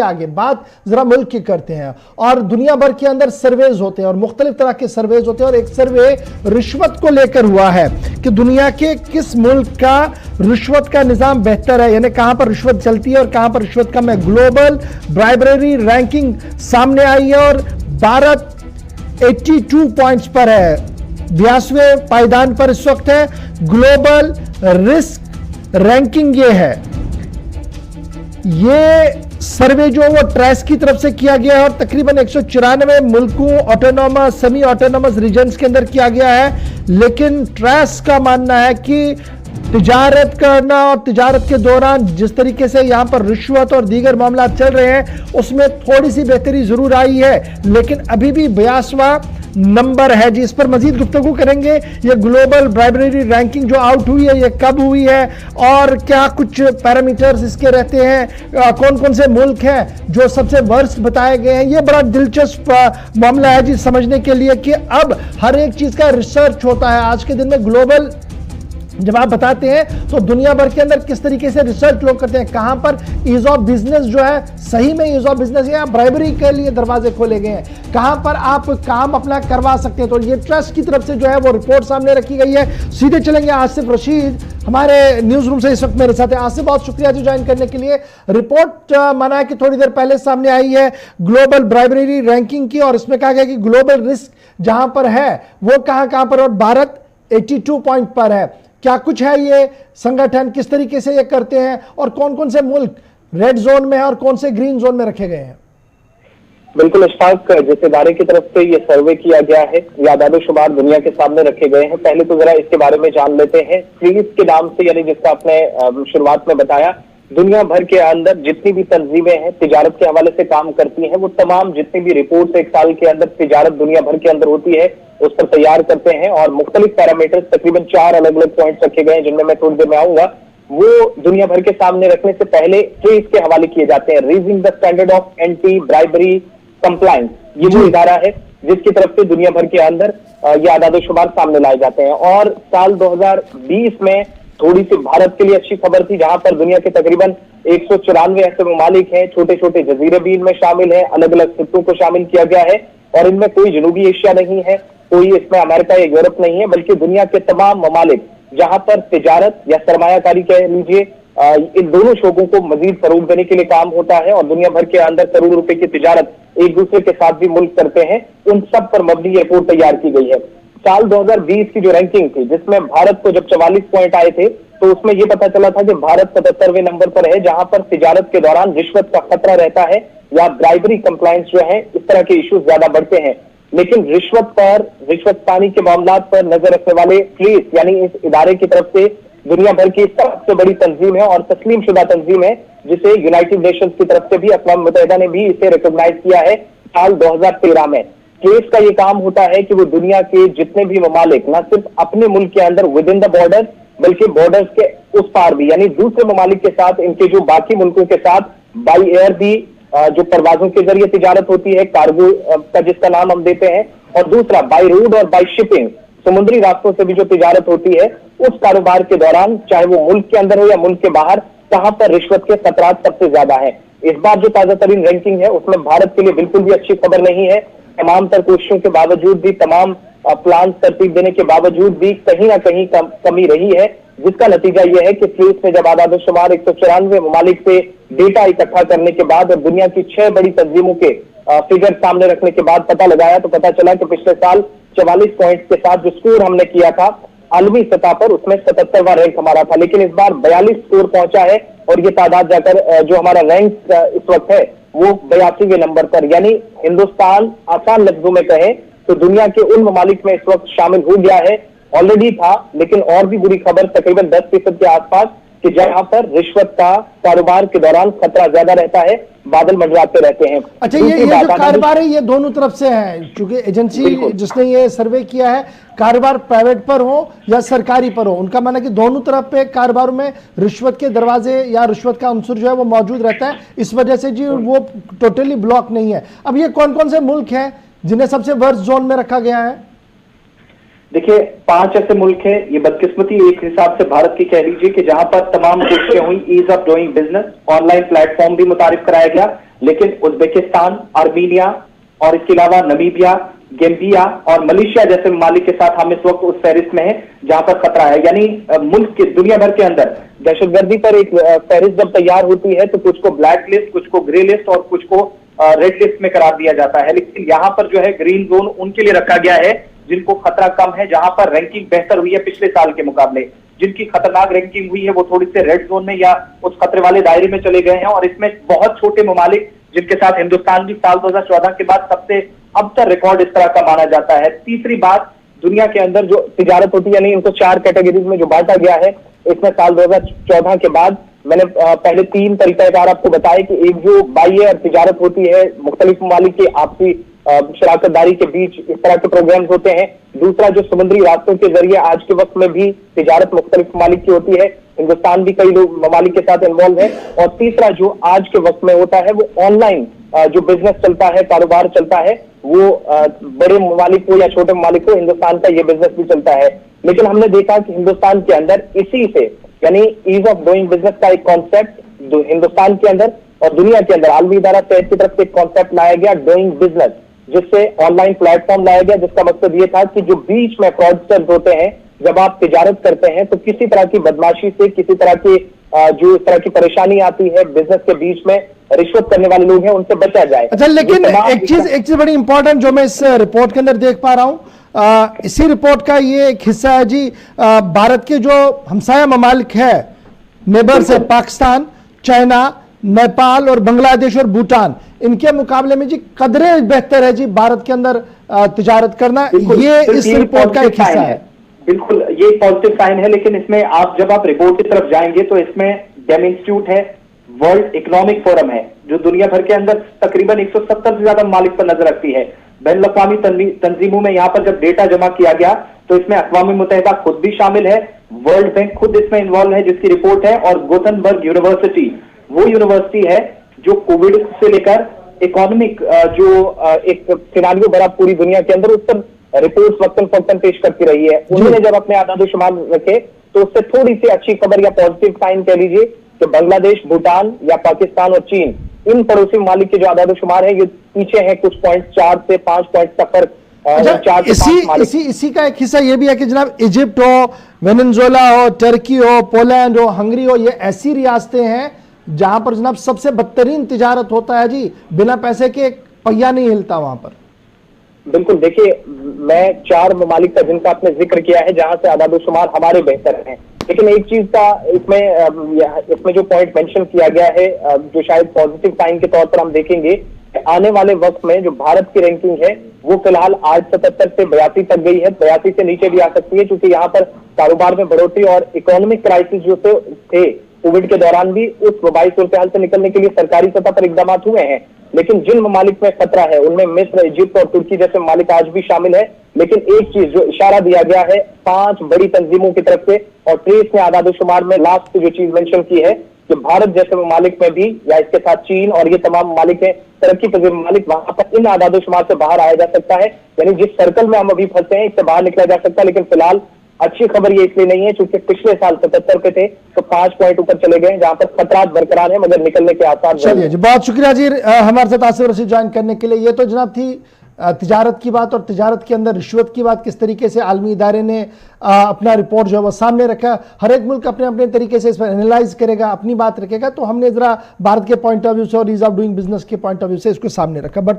आगे बात जरा मुल्क की करते हैं। और दुनिया भर के अंदर सर्वेज होते हैं और मुख्तलिफ तरह के सर्वेज होते हैं और एक सर्वे रिश्वत को लेकर हुआ है कि दुनिया के किस मुल्क का रिश्वत का निजाम बेहतर है, यानी कहां पर रिश्वत चलती है और कहां पर रिश्वत कम है। ग्लोबल ब्राइबरी रैंकिंग सामने आई है और भारत 82 पॉइंट्स पर है, 82वें पायदान पर इस वक्त है। ग्लोबल रिस्क रैंकिंग ये है, ये सर्वे जो वो ट्रेस की तरफ से किया गया है और तकरीबन 194 मुल्कों, ऑटोनॉमस, सेमी ऑटोनॉमस रीजन्स के अंदर किया गया है। लेकिन ट्रेस का मानना है कि तिजारत करना और तिजारत के दौरान जिस तरीके से यहां पर रिश्वत और दीगर मामला चल रहे हैं उसमें थोड़ी सी बेहतरी जरूर आई है, लेकिन अभी भी 82वां नंबर है जी। इस पर मजीद गुफ्तगू करेंगे। ये ग्लोबल ब्राइबरी रैंकिंग जो आउट हुई है ये कब हुई है और क्या कुछ पैरामीटर्स इसके रहते हैं, कौन कौन से मुल्क हैं जो सबसे वर्स्ट बताए गए हैं। ये बड़ा दिलचस्प मामला है जी समझने के लिए कि अब हर एक चीज का रिसर्च होता है। आज के दिन में ग्लोबल जब आप बताते हैं तो दुनिया भर के अंदर किस तरीके से रिसर्च लोग करते हैं, कहां पर ईज ऑफ बिजनेस जो है सही में ईज ऑफ बिजनेस या ब्राइबरी के लिए दरवाजे खोले गए हैं, कहां पर आप काम अपना करवा सकते हैं। तो ये ट्रस्ट की तरफ से जो है वो रिपोर्ट सामने रखी गई है। सीधे चलेंगे आसिफ रशीद हमारे न्यूज रूम से इस वक्त मेरे साथ है। आसिफ, बहुत शुक्रिया जी ज्वाइन करने के लिए। रिपोर्ट माना है कि थोड़ी देर पहले सामने आई है ग्लोबल ब्राइबरी रैंकिंग की और इसमें कहा गया कि ग्लोबल रिस्क जहां पर है वो कहां पर, और भारत 82 पॉइंट पर है। क्या कुछ है ये संगठन, किस तरीके से ये करते हैं और कौन कौन से मुल्क रेड जोन में है और कौन से ग्रीन जोन में रखे गए हैं? बिल्कुल इशफाक, जिस इदारे की तरफ से ये सर्वे किया गया है, ये आदाद-ओ-शुमार दुनिया के सामने रखे गए हैं। पहले तो जरा इसके बारे में जान लेते हैं। क्रीज के नाम से, यानी जिसका आपने शुरुआत में बताया, दुनिया भर के अंदर जितनी भी तंजीमें हैं तिजारत के हवाले से काम करती हैं, वो तमाम जितनी भी रिपोर्ट्स एक साल के अंदर तिजारत दुनिया भर के अंदर होती है उस पर तैयार करते हैं और मुख्तलिफ पैरामीटर्स, तकरीबन 4 अलग अलग पॉइंट्स रखे गए हैं जिनमें मैं थोड़ी देर में आऊंगा। वो दुनिया भर के सामने रखने से पहले ट्रेस के हवाले किए जाते हैं। Raising the standard of anti bribery compliance, ये वो इदारा है जिसकी तरफ से दुनिया भर के अंदर ये आदाद-ओ-शुमार सामने लाए जाते हैं। और साल 2020 में थोड़ी सी भारत के लिए अच्छी खबर थी, जहां पर दुनिया के तकरीबन 194 ऐसे ममालिक हैं, छोटे छोटे जजीरे भी इनमें शामिल हैं, अलग अलग खित्तों को शामिल किया गया है और इनमें कोई जनूबी एशिया नहीं है, कोई इसमें अमेरिका या यूरोप नहीं है, बल्कि दुनिया के तमाम ममालिक जहां पर तिजारत या सरमायाकारी कह लीजिए, इन दोनों शोबों को मजीद फरोग देने के लिए काम होता है और दुनिया भर के अंदर करोड़ों रुपए की तिजारत एक दूसरे के साथ भी मुल्क करते हैं। उन सब पर मबनी ये रिपोर्ट तैयार की गई है। साल 2020 की जो रैंकिंग थी, जिसमें भारत को जब 44 पॉइंट आए थे, तो उसमें यह पता चला था कि भारत 77वें नंबर पर है, जहां पर तिजारत के दौरान रिश्वत का खतरा रहता है या ब्राइबरी कंप्लायंस जो है, इस तरह के इश्यूज ज्यादा बढ़ते हैं। लेकिन रिश्वत पर, रिश्वत पानी के मामला पर नजर रखने वाले क्रीज, यानी इस इदारे की तरफ से दुनिया भर की सबसे बड़ी तंजीम है और तस्लीम शुदा तंजीम है, जिसे यूनाइटेड नेशंस की तरफ से भी, अक़वाम मुत्तहिदा ने भी इसे रिकॉग्नाइज किया है साल 2013 में। केस का ये काम होता है कि वो दुनिया के जितने भी ममालिक न सिर्फ अपने मुल्क के अंदर विद इन द बॉर्डर, बल्कि बॉर्डर्स के उस पार भी, यानी दूसरे ममालिक के साथ, इनके जो बाकी मुल्कों के साथ बाई एयर भी जो परवाजों के जरिए तिजारत होती है, कार्गो का जिसका नाम हम देते हैं, और दूसरा बाई रोड और बाई शिपिंग, समुद्री रास्तों से भी जो तिजारत होती है, उस कारोबार के दौरान चाहे वो मुल्क के अंदर हो या मुल्क के बाहर, कहां पर रिश्वत के खतरात सबसे ज्यादा है। इस बार जो ताजा तरीन रैंकिंग है उसमें भारत के लिए बिल्कुल भी अच्छी खबर नहीं है। तमाम तर कोशिशों के बावजूद भी, तमाम प्लान तरतीब देने के बावजूद भी कहीं ना कहीं कमी रही है, जिसका नतीजा यह है कि फ्रीज में जब आदाद-ओ-शुमार 194 ममालिक से डेटा इकट्ठा करने के बाद और दुनिया की 6 बड़ी तंजीमों के फिगर सामने रखने के बाद पता लगाया, तो पता चला कि पिछले साल 44 पॉइंट्स के साथ जो स्कोर हमने किया था आलमी सतह पर, उसमें 77वां रैंक हमारा था, लेकिन इस बार 42 स्कोर पहुंचा है और ये तादाद जाकर जो हमारा रैंक इस वक्त है वो 82वें नंबर पर, यानी हिंदुस्तान आसान लफ्जों में कहें तो दुनिया के उन ममालिक में इस वक्त शामिल हो गया है। ऑलरेडी था, लेकिन और भी बुरी खबर तकरीबन 10% के आसपास कि जहां पर रिश्वत का कारोबार के दौरान खतरा ज्यादा रहता है, बादल मंडराते रहते हैं। अच्छा, ये जो कारोबार है ये दोनों तरफ से है, क्योंकि एजेंसी जिसने ये सर्वे किया है, कारोबार प्राइवेट पर हो या सरकारी पर हो, उनका माना कि दोनों तरफ पे कारोबार में रिश्वत के दरवाजे या रिश्वत का अंसुर जो है वो मौजूद रहता है। इस वजह से जी वो टोटली ब्लॉक नहीं है। अब ये कौन कौन से मुल्क हैं जिन्हें सबसे वर्स्ट जोन में रखा गया है? देखिए, 5 ऐसे मुल्क हैं। ये बदकिस्मती एक हिसाब से भारत की कह लीजिए कि जहां पर तमाम कोशिशें हुई ease of doing business, online platform भी मुतारिफ कराया गया, लेकिन उज्बेकिस्तान, आर्मीनिया और इसके अलावा नमीबिया, गेम्बिया और मलेशिया जैसे ममालिक के साथ हम इस वक्त उस फहरिस्त में हैं जहां पर खतरा है। यानी मुल्क के दुनिया भर के अंदर दहशतगर्दी पर एक फहरिस्त जब तैयार होती है तो कुछ को ब्लैक लिस्ट, कुछ को ग्रे लिस्ट और कुछ को रेड लिस्ट में करार दिया जाता है। लेकिन यहाँ पर जो है ग्रीन जोन उनके लिए रखा गया है जिनको खतरा कम है, जहां पर रैंकिंग बेहतर हुई है पिछले साल के मुकाबले। जिनकी खतरनाक रैंकिंग हुई है वो थोड़ी से रेड जोन में या उस खतरे वाले दायरे में चले गए हैं। और इसमें बहुत छोटे ममालिक जिनके साथ हिंदुस्तान भी साल 2014 के बाद सबसे अब तक रिकॉर्ड इस तरह का माना जाता है। तीसरी बात, दुनिया के अंदर जो तिजारत होती है, यानी इनको 4 कैटेगरीज में जो बांटा गया है, इसमें साल 2014 के बाद मैंने पहले 3 तरीकाकार आपको बताया कि एक जो बाह्य तिजारत होती है मुख्तलिफ ममालिक के आपसी शराकतदारी के बीच इस तरह के प्रोग्राम्स होते हैं। दूसरा जो समुद्री रास्तों के जरिए आज के वक्त में भी तिजारत मुख्तलिफ ममालिक की होती है, हिंदुस्तान भी कई लोग ममालिक के साथ इन्वॉल्व है। और तीसरा जो आज के वक्त में होता है वो ऑनलाइन जो बिजनेस चलता है, कारोबार चलता है, वो बड़े ममालिक को या छोटे ममालिक को हिंदुस्तान का ये बिजनेस भी चलता है। लेकिन हमने देखा कि हिंदुस्तान के अंदर इसी से यानी ईज ऑफ डूइंग बिजनेस का एक कॉन्सेप्ट हिंदुस्तान के अंदर और दुनिया के अंदर आलमी इदारा सेहत की तरफ से एक कॉन्सेप्ट लाया गया डूइंग बिजनेस, जिससे ऑनलाइन प्लेटफॉर्म लाया गया, जिसका मकसद ये था कि जो बीच में फ्रॉडस्टर्स होते हैं, जब आप तिजारत करते हैं तो किसी तरह की बदमाशी से, किसी तरह की जो इस तरह की परेशानी आती है बिजनेस के बीच में, रिश्वत करने वाले लोग हैं, उनसे बचा जाए। अच्छा, लेकिन एक चीज बड़ी इंपॉर्टेंट जो मैं इस रिपोर्ट के अंदर देख पा रहा हूं, इसी रिपोर्ट का ये एक हिस्सा है जी, भारत के जो हमसाया ममालिक है, नेबर्स है, पाकिस्तान, चाइना, नेपाल और बांग्लादेश और भूटान, इनके मुकाबले में जी कदरें बेहतर है जी भारत के अंदर तिजारत करना, ये इस रिपोर्ट का एक हिस्सा है। बिल्कुल, ये पॉजिटिव साइन है। लेकिन इसमें जब आप रिपोर्ट की तरफ जाएंगे तो इसमें डेम इंस्टीट्यूट है, वर्ल्ड इकोनॉमिक फोरम है, जो दुनिया भर के अंदर तकरीबन 170 से ज्यादा ममालिक पर नजर रखती है। बैन अवी तंजीमों में यहाँ पर जब डेटा जमा किया गया तो इसमें अक़वाम मुत्तहिदा खुद भी शामिल है, वर्ल्ड बैंक खुद इसमें इन्वॉल्व है जिसकी रिपोर्ट है, और गोथनबर्ग यूनिवर्सिटी वो यूनिवर्सिटी है जो कोविड से लेकर इकोनॉमिक जो एक सिनारियो बना पूरी दुनिया के अंदर, उस पर रिपोर्ट वक्तन फक्तन पेश करती रही है। उन्होंने जब अपने आदाद-ओ-शुमार रखे तो उससे थोड़ी सी अच्छी खबर या पॉजिटिव साइन कह लीजिए कि बांग्लादेश, भूटान या पाकिस्तान और चीन, इन पड़ोसी ममालिक के जो आदाद-ओ-शुमार है ये पीछे है कुछ पॉइंट, 4 से 5 पॉइंट का फर्क। इसी का एक हिस्सा ये भी है कि जनाब इजिप्ट हो, वेनेजुएला हो, टर्की हो, पोलैंड हो, हंगरी हो, ये ऐसी रियासतें हैं जहां पर जनाब सबसे बदतरीन तिजारत होता है जी, बिना पैसे के पहिया नहीं हिलता वहां पर। बिल्कुल, देखिए मैं 4 ममालिक का जिनका आपने जिक्र किया है जहां से आदाद-ओ-शुमार हमारे बेहतर हैं, लेकिन एक चीज का इसमें जो पॉइंट मेंशन किया गया है जो शायद पॉजिटिव साइन के तौर पर हम देखेंगे, आने वाले वक्त में जो भारत की रैंकिंग है वो फिलहाल आज 77 से 82 तक गई है, 82 से नीचे भी आ सकती है, क्योंकि यहाँ पर कारोबार में बढ़ोतरी और इकोनॉमिक क्राइसिस जो थे कोविड के दौरान भी, उस वबाई सूरत से निकलने के लिए सरकारी सतह पर इकदाम हुए हैं। लेकिन जिन ममालिक में खतरा है उनमें मिस्र, इजिप्ट और तुर्की जैसे ममालिक आज भी शामिल है। लेकिन एक चीज जो इशारा दिया गया है 5 बड़ी तंजीमों की तरफ से, और ट्रेस ने आदाद-ओ-शुमार में लास्ट जो चीज मेंशन की है कि भारत जैसे ममालिक में भी, या इसके साथ चीन और ये तमाम ममालिक है तरक्की पजीर ममालिक, वहां पर इन आदाद-ओ-शुमार से बाहर आया जा सकता है। यानी जिस सर्कल में हम अभी फंसे हैं इससे बाहर निकला जा सकता है। लेकिन फिलहाल अच्छी खबर ये इसलिए नहीं है क्योंकि पिछले साल 77 पे थे तो 5 पॉइंट ऊपर चले गए, जहां पर खतरात बरकरार है मगर निकलने के आसार। चलिए जी, बहुत शुक्रिया जी हमारे साथ आसिफ रशीद ज्वाइन करने के लिए। ये तो जनाब थी तिजारत की बात, और तिजारत के अंदर रिश्वत की बात, किस तरीके से आलमी इदारे ने अपना रिपोर्ट जो है वो सामने रखा। हर एक मुल्क अपने अपने तरीके से इस पर एनालाइज करेगा, अपनी बात रखेगा, तो हमने जरा भारत के पॉइंट ऑफ व्यू से और ईज ऑफ डूइंग बिजनेस के पॉइंट ऑफ व्यू से इसको सामने रखा। बढ़ते